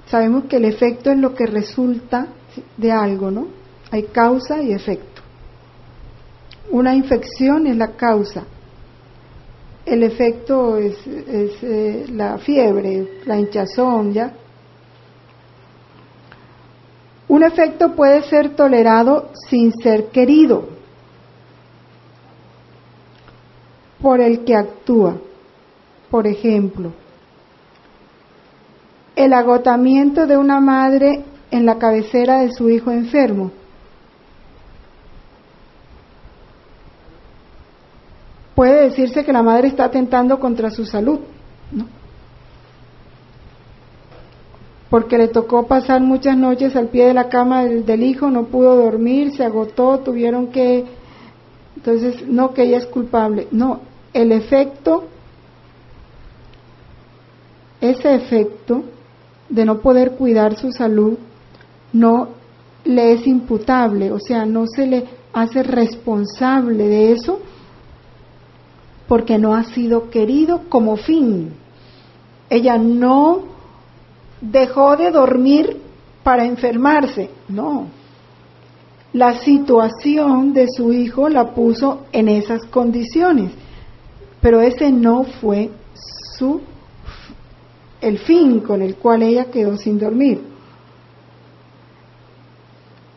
A: sabemos que el efecto es lo que resulta de algo, ¿no? Hay causa y efecto. Una infección es la causa. El efecto es la fiebre, la hinchazón, ¿ya? Un efecto puede ser tolerado sin ser querido por el que actúa. Por ejemplo, el agotamiento de una madre en la cabecera de su hijo enfermo. Puede decirse que la madre está atentando contra su salud, ¿no? Porque le tocó pasar muchas noches al pie de la cama del hijo, no pudo dormir, se agotó, tuvieron que... Entonces, no que ella es culpable, no, el efecto, ese efecto de no poder cuidar su salud, no le es imputable, o sea, no se le hace responsable de eso, porque no ha sido querido como fin. Ella no dejó de dormir para enfermarse, no. La situación de su hijo la puso en esas condiciones, pero ese no fue el fin con el cual ella quedó sin dormir,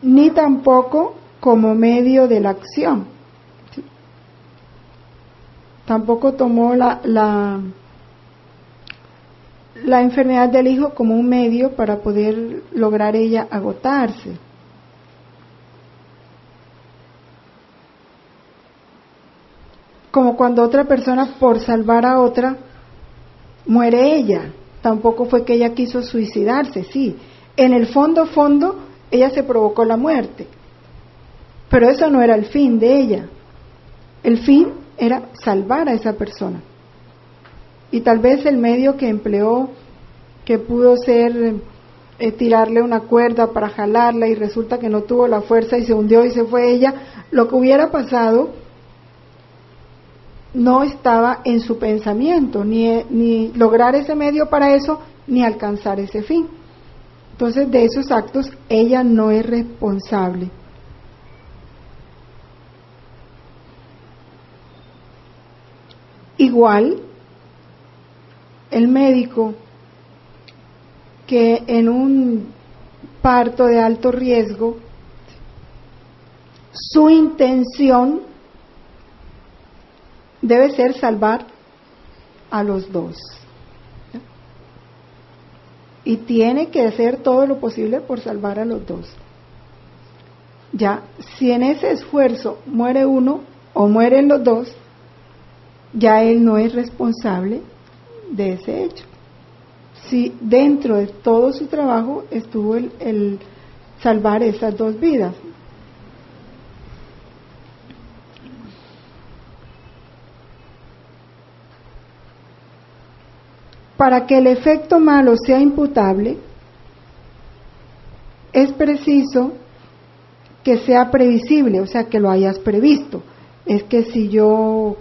A: ni tampoco como medio de la acción. Tampoco tomó la enfermedad del hijo como un medio para poder lograr ella agotarse. como cuando otra persona por salvar a otra muere ella. Tampoco fue que ella quiso suicidarse, sí. En el fondo, ella se provocó la muerte. Pero eso no era el fin de ella. El fin era salvar a esa persona. Y tal vez el medio que empleó, que pudo ser tirarle una cuerda para jalarla y resulta que no tuvo la fuerza y se hundió y se fue ella, lo que hubiera pasado no estaba en su pensamiento, ni lograr ese medio para eso, ni alcanzar ese fin. Entonces, de esos actos ella no es responsable. Igual, el médico que en un parto de alto riesgo, su intención debe ser salvar a los dos. Y tiene que hacer todo lo posible por salvar a los dos. Ya, si en ese esfuerzo muere uno o mueren los dos, ya él no es responsable de ese hecho. Si dentro de todo su trabajo estuvo el salvar esas dos vidas. Para que el efecto malo sea imputable, es preciso que sea previsible, o sea, que lo hayas previsto. Es que si yo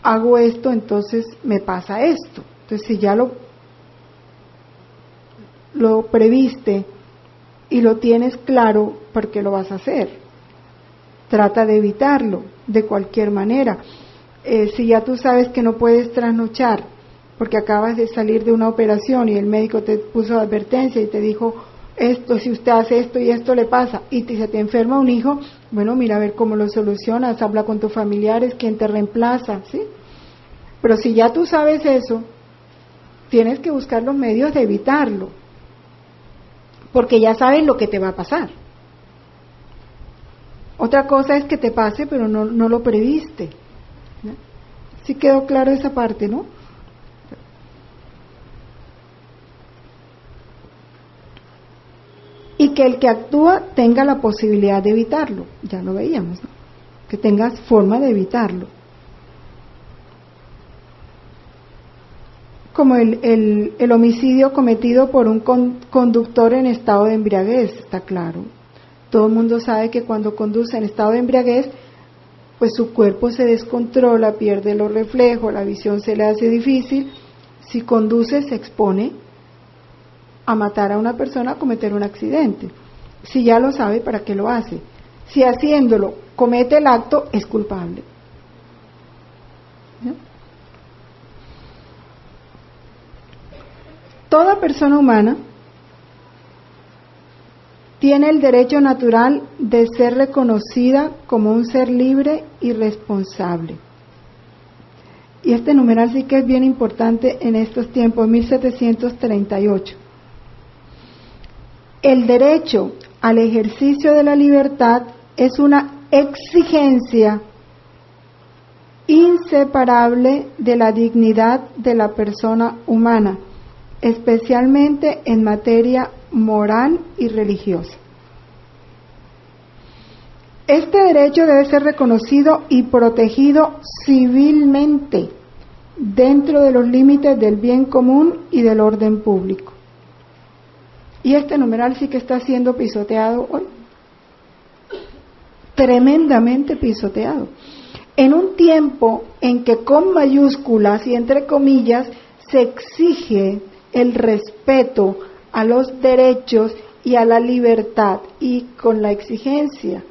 A: hago esto, entonces me pasa esto. Entonces, si ya lo previste y lo tienes claro, ¿por qué lo vas a hacer? Trata de evitarlo de cualquier manera. Si ya tú sabes que no puedes trasnochar porque acabas de salir de una operación y el médico te puso advertencia y te dijo, esto, si usted hace esto y esto le pasa, y se te enferma un hijo, bueno, mira a ver cómo lo solucionas, habla con tus familiares, quién te reemplaza, ¿sí? Pero si ya tú sabes eso, tienes que buscar los medios de evitarlo, porque ya sabes lo que te va a pasar. Otra cosa es que te pase, pero no lo previste. ¿No? ¿Sí quedó claro esa parte, no? Y que el que actúa tenga la posibilidad de evitarlo, ya lo veíamos, ¿no? Que tengas forma de evitarlo. Como el homicidio cometido por un conductor en estado de embriaguez, está claro. Todo el mundo sabe que cuando conduce en estado de embriaguez, pues su cuerpo se descontrola, pierde los reflejos, la visión se le hace difícil. Si conduce, se expone a matar a una persona, a cometer un accidente. Si ya lo sabe, ¿para qué lo hace? Si haciéndolo comete el acto, es culpable. ¿No? Toda persona humana tiene el derecho natural de ser reconocida como un ser libre y responsable. Y este numeral sí que es bien importante en estos tiempos, 1738. El derecho al ejercicio de la libertad es una exigencia inseparable de la dignidad de la persona humana, especialmente en materia moral y religiosa. Este derecho debe ser reconocido y protegido civilmente dentro de los límites del bien común y del orden público. Y este numeral sí que está siendo pisoteado hoy, tremendamente pisoteado. En un tiempo en que con mayúsculas y entre comillas se exige el respeto a los derechos y a la libertad, y con la exigencia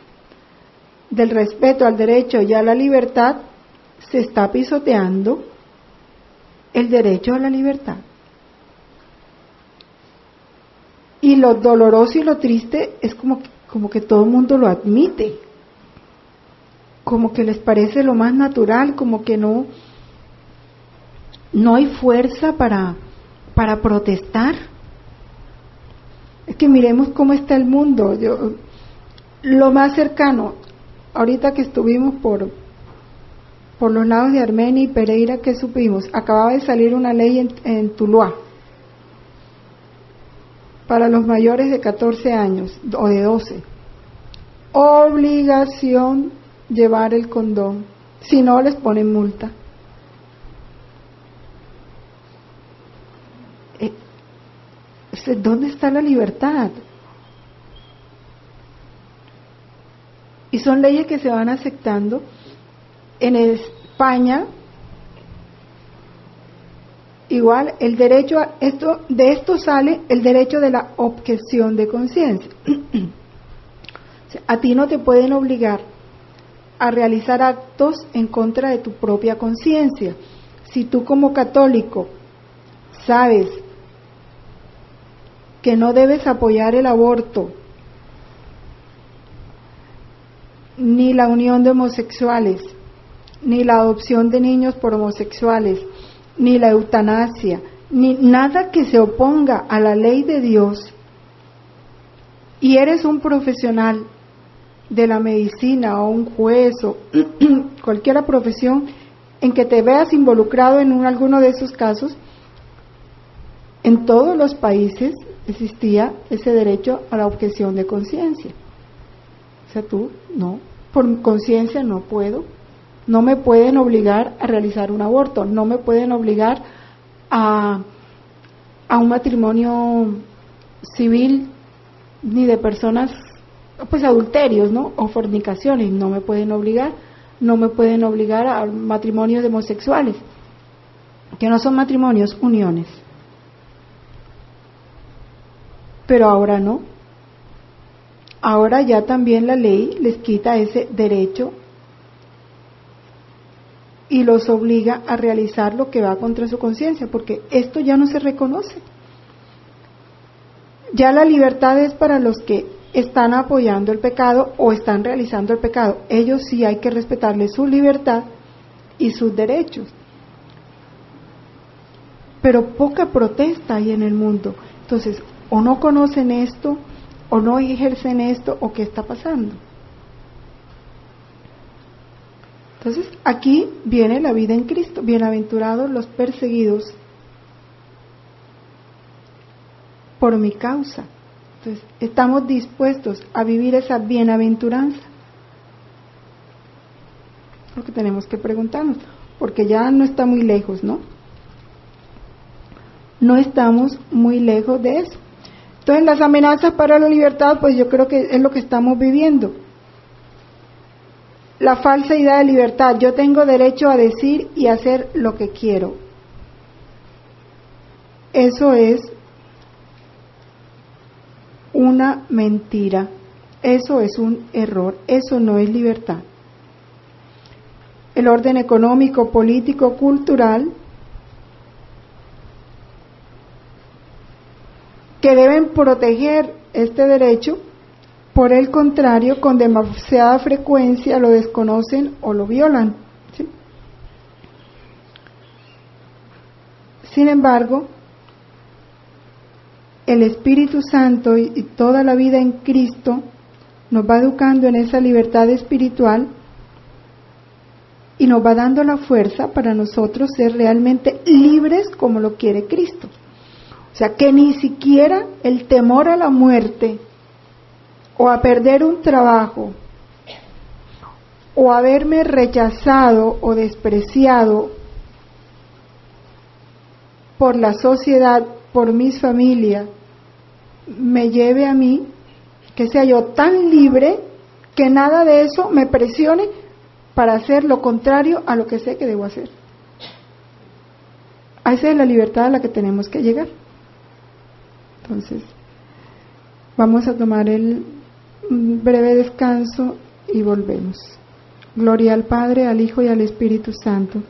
A: del respeto al derecho y a la libertad se está pisoteando el derecho a la libertad. Y lo doloroso y lo triste es como que todo el mundo lo admite, como que les parece lo más natural, como que no hay fuerza para protestar. Es que miremos cómo está el mundo. Lo más cercano, ahorita que estuvimos por por los lados de Armenia y Pereira, que supimos, acababa de salir una ley en Tuluá para los mayores de 14 años o de 12. Obligación llevar el condón, si no les ponen multa. ¿Dónde está la libertad? Y son leyes que se van aceptando. En España, igual, el derecho a esto, de esto sale el derecho de la objeción de conciencia. A ti no te pueden obligar a realizar actos en contra de tu propia conciencia. Si tú como católico sabes que no debes apoyar el aborto, ni la unión de homosexuales, ni la adopción de niños por homosexuales, ni la eutanasia, ni nada que se oponga a la ley de Dios, y eres un profesional de la medicina o un juez o cualquier profesión en que te veas involucrado en alguno de esos casos, en todos los países existía ese derecho a la objeción de conciencia. O sea, tú, no, por conciencia no puedo, no me pueden obligar a realizar un aborto, no me pueden obligar a un matrimonio civil, ni de personas, pues adulterios, ¿no? O fornicaciones, no me pueden obligar a matrimonios de homosexuales, que no son matrimonios, uniones. Pero ahora no. Ahora ya también la ley les quita ese derecho y los obliga a realizar lo que va contra su conciencia, porque esto ya no se reconoce. Ya la libertad es para los que están apoyando el pecado o están realizando el pecado. Ellos sí hay que respetarles su libertad y sus derechos. Pero poca protesta hay en el mundo. Entonces, o no conocen esto, o no ejercen esto, o qué está pasando. Entonces, aquí viene la vida en Cristo. Bienaventurados los perseguidos por mi causa. Entonces, estamos dispuestos a vivir esa bienaventuranza. Lo que tenemos que preguntarnos, porque ya no está muy lejos, ¿no? No estamos muy lejos de eso. Entonces, las amenazas para la libertad, pues yo creo que es lo que estamos viviendo. La falsa idea de libertad, yo tengo derecho a decir y hacer lo que quiero. Eso es una mentira, eso es un error, eso no es libertad. El orden económico, político, cultural, que deben proteger este derecho, por el contrario, con demasiada frecuencia lo desconocen o lo violan, ¿sí? Sin embargo, el Espíritu Santo y toda la vida en Cristo nos va educando en esa libertad espiritual y nos va dando la fuerza para nosotros ser realmente libres como lo quiere Cristo. O sea, que ni siquiera el temor a la muerte o a perder un trabajo o a verme rechazado o despreciado por la sociedad, por mis familias, me lleve a mí, que sea yo tan libre que nada de eso me presione para hacer lo contrario a lo que sé que debo hacer. A esa es la libertad a la que tenemos que llegar. Entonces, vamos a tomar un breve descanso y volvemos. Gloria al Padre, al Hijo y al Espíritu Santo.